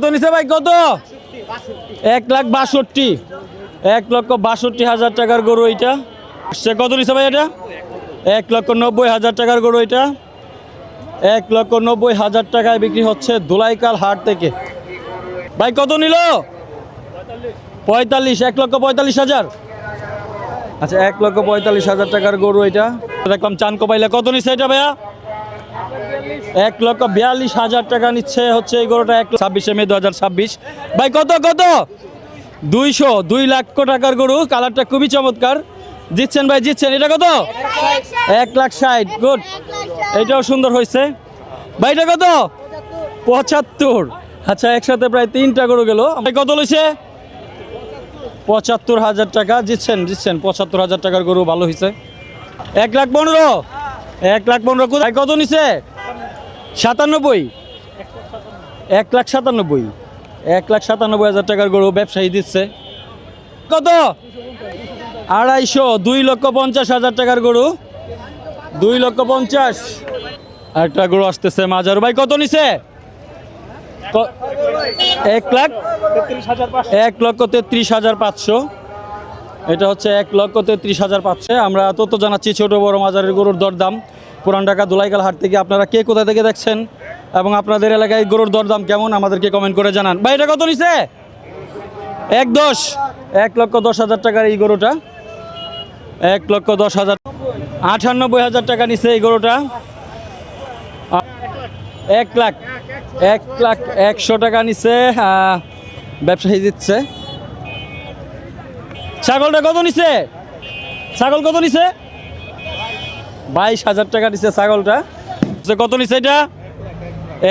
কত নিছে ভাই কত? 1,62,000, 1,62,000 টাকার গরু এইটা। সে কত নিছে ভাই এটা? 1,90,000 টাকার গরু এটা। 1,90,000 টাকায় বিক্রি হচ্ছে ধুলাইখাল হাট থেকে। ভাই কত নিল? 45, 1,45,000। আচ্ছা 1,45,000 টাকার গরু এটা। দেখলাম চানকো পাইলে কত নিচ্ছে এটা ভাইয়া? 1,42,000 টাকা নিচ্ছে হচ্ছে এই গরুটা। 26 মে 2026। ভাই কত কত? 2 লক্ষ টাকার গরু। কালারটা খুবই চমৎকার। জিতছেন ভাই, জিতছেন। এটা কত? 1,60,000। গুড, এটাও সুন্দর হয়েছে। ভাই এটা কত? 75। আচ্ছা একসাথে প্রায় 3টা গরু গেল। ভাই কত লইছে? 75,000 টাকা। জিতছেন, জিতছেন। 75,000 টাকার গরু, ভালো হয়েছে। 1,15,000, 1,15,000। ভাই কত নিছে? 97, 1,97,000, 1,97,000 টাকার গরু ব্যবসায়ী দিচ্ছে। কত? 250, 2,50,000 টাকার গরু। 2,50,000। একটা গরু আসতেছে মাজার। ভাই কত নিছে? 1,33,500। এটা হচ্ছে 1,33,500। আমরা তত জানাচ্ছি ছোট বড় মাজারের গরুর দরদাম পুরান ঢাকা ধুলাইখাল হাট থেকে। আপনারা কে কোথা থেকে দেখছেন এবং আপনাদের এলাকায় গরুর দরদাম কেমন আমাদেরকে কমেন্ট করে জানান। ভাই এটা কত নিছে? 1,10, 1,10,000 টাকার এই গরুটা। 1,10,000, 98,000 টাকা নিছে এই গরুটা। 1,00,100 টাকা নিছে, ব্যবসায়ী দিচ্ছে। ছাগলটা কত নিছে? ছাগল কত নিছে? 22,000 টাকা নিছে ছাগলটা। কত নিছে এটা?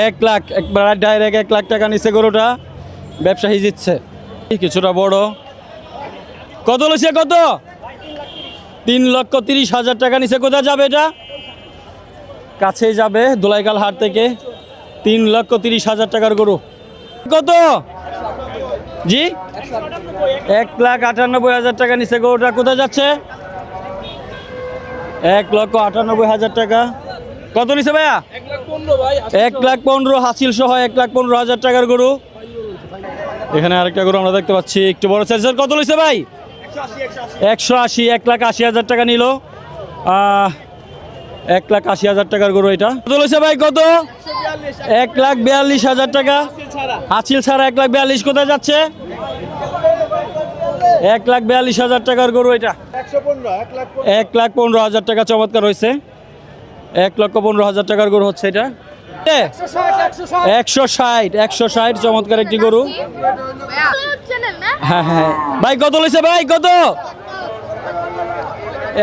1,00,000, একবার ডাইরেক্ট 1,00,000 টাকা নিছে গরুটা, ব্যবসায়ী দিচ্ছে। কিছুটা বড়। কত লইছে কত? 3,30,000 টাকা নিছে। কোথায় যাবে এটা? কাছেই যাবে ধুলাইখাল হাট থেকে। 3,30,000 টাকার গরু। কত? জি 1,98,000 টাকা নিচে গরুটা। কোথায় যাচ্ছে? 1,98,000 টাকা। কত নিছে ভাইয়া? 1,15,000 হাসিল সহ 1,15,000 টাকার গরু। এখানে আরেকটা গরু আমরা দেখতে পাচ্ছি একটু বড় সাইজের। কত লইছে ভাই? 180, 1,80,000 টাকা নিল। 1,80,000 টাকার গরু এটা। কত লইছে ভাই কত? 1,42,000 টাকা। হাসিল ছাড়া 1,42,000। কোথায় যাচ্ছে? 1,42,000 টাকার গরু এটা। 1,15,000 টাকা। চমৎকার হয়েছে। 1,15,000 টাকার গরু হচ্ছে এটা। 160, চমৎকার একটি গরু। হ্যাঁ হ্যাঁ ভাই কত লইছে ভাই কত?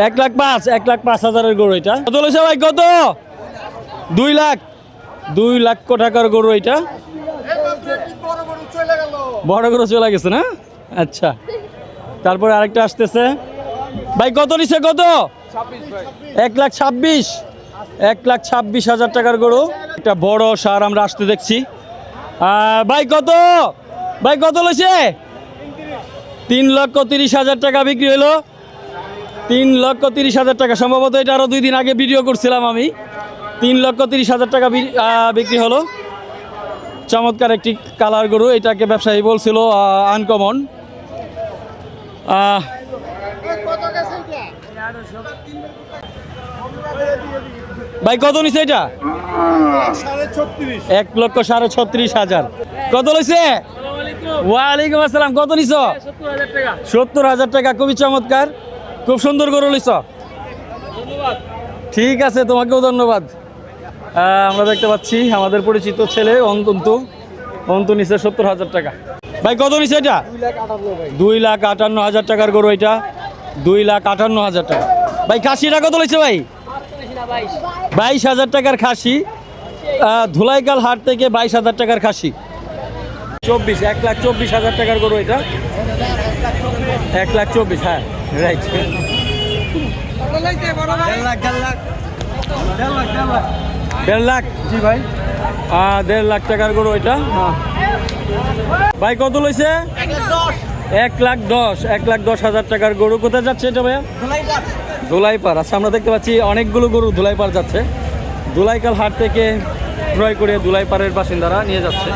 1,05,000, 1,05,000 গরু এটা। কত লইছে ভাই কত? 2 লক্ষ টাকার গরু এটা। বড় গরু চলে গেছে না? আচ্ছা, তারপরে আরেকটা আসতেছে। ভাই কত নিছে কত? 1,26,000, 1,26,000 টাকার গরু। একটা বড় সার আমরা আসতে দেখছি। ভাই কত? ভাই কত লইছে? 3,30,000 টাকা বিক্রি হলো। 3,30,000 টাকা। সম্ভবত এটা আরও 2 দিন আগে ভিডিও করছিলাম আমি। 3,30,000 টাকা বিক্রি হলো। চমৎকার একটি কালার গরু। এটাকে ব্যবসায়ী বলছিল আনকমন। ভাই কত নিছে এটা? 1,36,500। কত লইছে? ওয়ালাইকুম আসসালাম। কত নিছ? 70,000 টাকা। খুবই চমৎকার, খুব সুন্দর গরু লইছ। ঠিক আছে, তোমাকেও ধন্যবাদ। আমরা দেখতে পাচ্ছি আমাদের পরিচিত ছেলে অন্তু নিছে 70,000 টাকা। ভাই কত নিছে এটা? 2,58,000 টাকার গরু এটা। 2,58,000 টাকা। ভাই খাসিটা কত লইছে ভাই? 22,000 টাকার খাসি। ধুলাইখাল হাট থেকে 22,000 টাকার খাসি। 1,24,000 টাকার গরু এটা। 1,24,000, হ্যাঁ রাইট। 1.5 লাখ। জি ভাই, 1.5 লাখ টাকার গরু এটা। ভাই কত লইছে? 1,10,000, 1,10,000 টাকার গরু। কোথায় যাচ্ছে এটা ভাইয়া? ধুলাইপাড়। আচ্ছা, আমরা দেখতে পাচ্ছি অনেকগুলো গরু ধুলাইপাড় যাচ্ছে। ধুলাইখাল হাট থেকে ক্রয় করে ধুলাইপাড়ের বাসিন্দারা নিয়ে যাচ্ছে।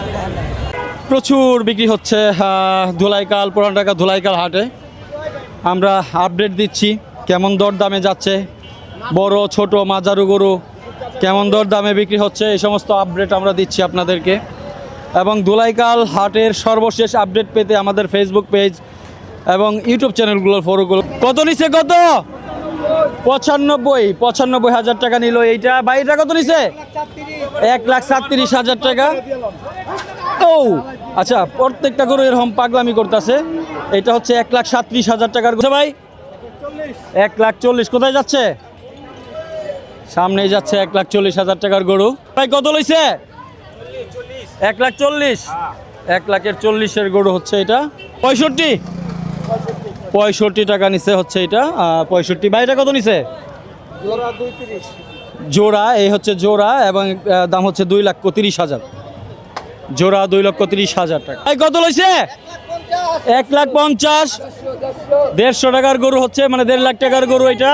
প্রচুর বিক্রি হচ্ছে ধুলাইকাল, পুরান ঢাকা ধুলাইকাল হাটে। আমরা আপডেট দিচ্ছি কেমন দর দামে যাচ্ছে, বড় ছোট মাঝারু গরু কেমন দর দামে বিক্রি হচ্ছে, এই সমস্ত আপডেট আমরা দিচ্ছি আপনাদেরকে। এবং ধুলাইকাল হাটের সর্বশেষ আপডেট পেতে আমাদের ফেসবুক পেজ এবং ইউটিউব চ্যানেলগুলোর ফটোগুলো। কত নিছে? কত? 95,000 টাকা নিল এইটা। বাইটা কত নিছে? 1,37,000 টাকা। ও আচ্ছা, প্রত্যেকটা গরু এরকম পাগলামি করতেছে। এটা হচ্ছে 1,37,000 টাকার গরু ভাই। 1,40,000 কোথায় যাচ্ছে? সামনেই যাচ্ছে 1,40,000 টাকার গরু। ভাই কত লইছে? 1,40,000। 1,40,000 গরু হচ্ছে এটা। 65 টাকা নিচে হচ্ছে এটা। 65। বাইটা কত নিছে? জোড়া, এই হচ্ছে জোড়া এবং দাম হচ্ছে 2,30,000 জোড়া, 2,30,000 টাকা। ভাই কত লইছে? 1,50,000। 150 টাকার গরু হচ্ছে, মানে 1.5 লাখ টাকার গরু এটা।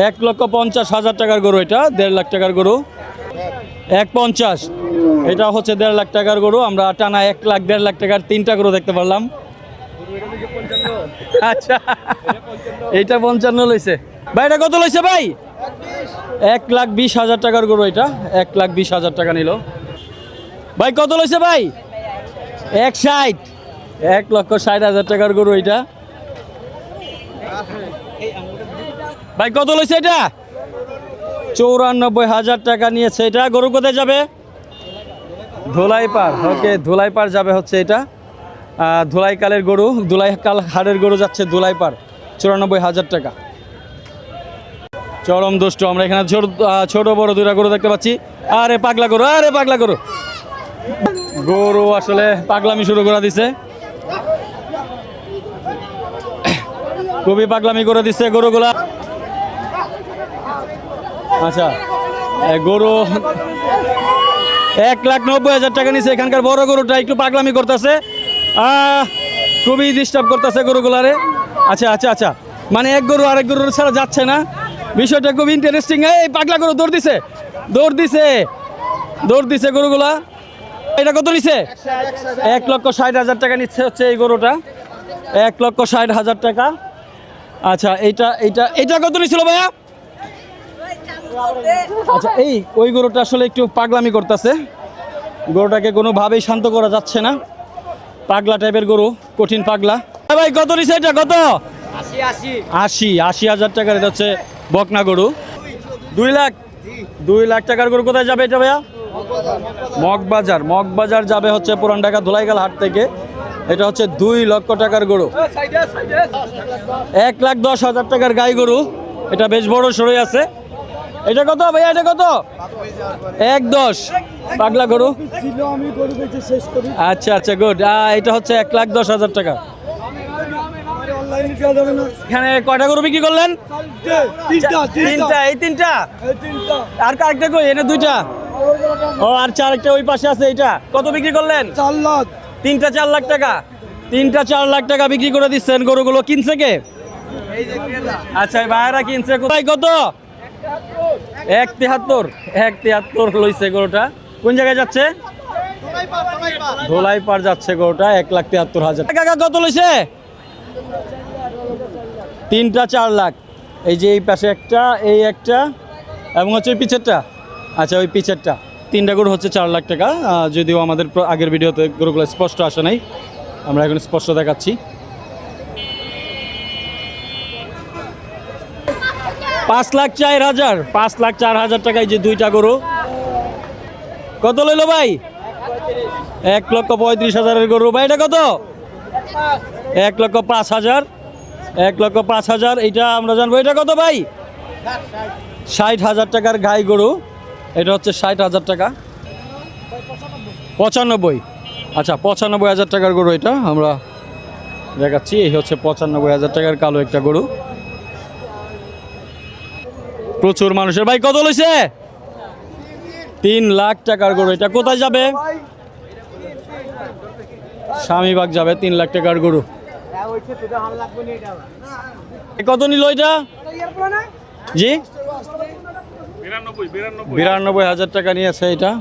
1,50,000 টাকার গরু এটা, 1.5 লাখ টাকার গরু। 1,50,000 এটা হচ্ছে 1.5 লাখ টাকার গরু। আমরা টানা 1 লাখ 1.5 লাখ টাকার 3টা গরু দেখতে পারলাম। আচ্ছা, এইটা 55 লইছে। ভাই এটা কত লইছে ভাই? 1,20,000 টাকার গরু এটা। 1,20,000 টাকা নিল। ভাই কত লইছে ভাই? 1,60,000। 1,60,000 টাকার গরু এটা। ভাই কত লইছে এটা? 94,000 টাকা নিয়েছে এটা। গরু কোথায় যাবে? ধুলাইপাড়। ওকে, ধুলাইপাড় যাবে হচ্ছে এটা। ধুলাইকালের গরু, ধুলাইকাল হাড়ের গরু যাচ্ছে ধুলাইপাড়। 94,000 টাকা। চরম দুষ্ট। আমরা এখানে ছোট বড় দুইটা গরু দেখতে পাচ্ছি। আরে পাগলা গরু, আরে পাগলা গরু। গরু আসলে পাগলামি শুরু করে দিছে, খুবই পাগলামি করে দিচ্ছে গরুগুলা। আচ্ছা, গরু 1,90,000 টাকা নিচ্ছে। এখানকার বড় গরুটা একটু পাগলামি করতেছে, খুবই ডিস্টার্ব করতেছে গরুগুলারে। আচ্ছা আচ্ছা আচ্ছা, মানে এক গরু আরেক গরুর ছাড়া যাচ্ছে না। বিষয়টা খুব ইন্টারেস্টিং। এই পাগলা গরু দৌড় দিছে, দৌড় দিছে, দৌড় দিছে গরুগুলা। এটা কত নিচ্ছে? 1,60,000 টাকা নিচ্ছে হচ্ছে এই গরুটা। 1,60,000 টাকা। আচ্ছা, এইটা এইটা এইটা কত নিছিল ভাইয়া? আচ্ছা, ওই গরুটা আসলে একটু পাগলামি করতেছে। গরুটাকে কোনোভাবেই শান্ত করা যাচ্ছে না। পাগলা টাইপের গরু, কঠিন পাগলা। ভাই কত নিচ্ছে এটা? কত? 80,000 টাকার। এটা হচ্ছে বকনা গরু। 2 লাখ। 2 লাখ টাকার গরু কোথায় যাবে এটা ভাইয়া? মগবাজার। মগবাজার যাবে হচ্ছে পুরান ঢাকা ধুলাইকাল হাট থেকে। এটা হচ্ছে 2 লক্ষ টাকার গরু। 1,10,000 টাকার গাই গরু। এটা বেশ বড় সরই আছে। এটা কত ভাইয়া? এটা কত? 1,10,000 পাগলা গরু। আচ্ছা আচ্ছা, গুড। এটা হচ্ছে 1,10,000 টাকা। এখানে কয়টা গরু বিক্রি করলেন? তিনটা। এই তিনটা? আর কারেক্টটা কই? এনে 2টা। ও, আর 4টা ওই পাশে আছে। এইটা কত বিক্রি করলেন? 4 লাখ। 3টা 4 লাখ টাকা। 3টা 4 লাখ টাকা বিক্রি করে দিচ্ছেন। গরুগুলো কিনছে কে? আচ্ছা, ভাইরা কিনছে। কোথায়? কত? 1,73 লইছে গরুটা। কোন জায়গায় যাচ্ছে? ধুলাইপাড় যাচ্ছে গরুটা। 1,73,000 টাকা। কত লইছে? 3টা 4 লাখ। এই যে এই পাশে একটা, এই একটা এবং হচ্ছে ওই পিছেরটা। আচ্ছা, ওই পিছেরটা। 3টা গরু হচ্ছে 4 লাখ টাকা। যদিও আমাদের আগের ভিডিওতে গরুগুলো স্পষ্ট আসে নাই, আমরা এখন স্পষ্ট দেখাচ্ছি। 5,04,000। 5,04,000 টাকায় যে 2টা গরু। কত লইলো ভাই? 1,35,000 গরু। ভাই এটা কত? 1,05,000। 1,05,000 এইটা আমরা জানবো। এটা কত ভাই? 60,000 টাকার গাই গরু। এটা হচ্ছে 60,000 টাকা। 95। আচ্ছা, 95,000 টাকার গরু এটা আমরা দেখাচ্ছি। এই হচ্ছে 95,000 টাকার কালো একটা গরু। প্রচুর মানুষের। ভাই কত লইছে? 3 লাখ টাকার গরু। এটা কোথায় যাবে? স্বামীবাগ যাবে। 3 লাখ টাকার গরু। কত নিল এটা? জি, 92,000 টাকা নিয়েছে এটা।